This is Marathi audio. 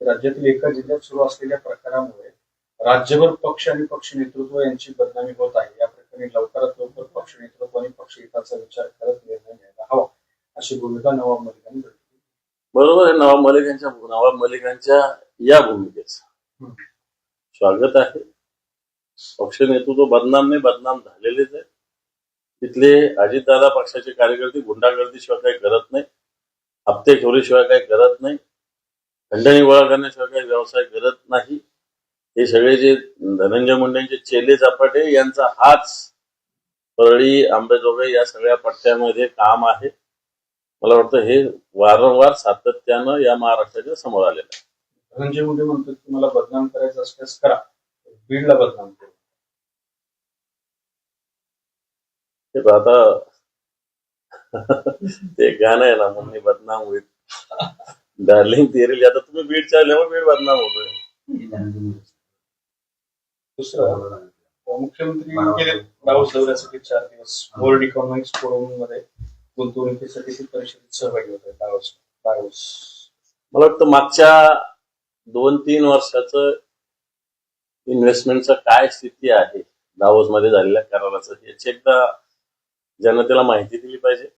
राज्यातील एका जिल्ह्यात सुरू असलेल्या प्रकारामुळे राज्यभर पक्ष आणि पक्ष नेतृत्व यांची बदनामी होत आहे. या प्रकरणी लवकरात लवकर पक्ष नेतृत्व आणि पक्ष हिताचा विचार करत निर्णय घ्यायला हवा, अशी भूमिका नवाब मलिकांनी व्यक्त केली. बरोबर आहे. नवाब मलिकांच्या या भूमिकेचं स्वागत आहे. पक्ष नेतृत्व बदनाम नाही, बदनाम झालेलेच आहे. तिथले अजितदादा पक्षाचे कार्यकर्ते गुंडागर्दीशिवाय काही करत नाही, हप्ते ठेवल्याशिवाय काही करत नाही, खंडणी गोळा करण्याशिवाय काही व्यवसाय करत नाही. हे सगळे जे धनंजय मुंडेंचे चेले चपाटे यांचा हाच परळी, अंबेजोगाई या सगळ्या पट्ट्यामध्ये काम आहे. मला वाटतं हे वारंवार सातत्यानं या महाराष्ट्राच्या समोर आलेलं आहे. धनंजय मुंडे म्हणतात की मला बदनाम करायचं असल्यास करा, बीडला बदनाम करू. आता ते गाणं आहे ना, मुन्नी बदनाम होईल डार्लिंग तेरे. आता तुम्ही बीडच्या आल्यामुळे बीड बदनाम होतोय. दुसरं, मुख्यमंत्री गेले दावोस दौऱ्यासाठी 4 दिवस वर्ल्ड इकॉनॉमिक्स फोरम मध्ये गुंतवणुकीसाठी परिषदेत सहभागी होत आहेत. दावोस मला वाटतं मागच्या 2-3 वर्षाचं इन्व्हेस्टमेंटचं काय स्थिती आहे दावोस मध्ये झालेल्या कराराचं, याची एकदा जनतेला माहिती दिली पाहिजे.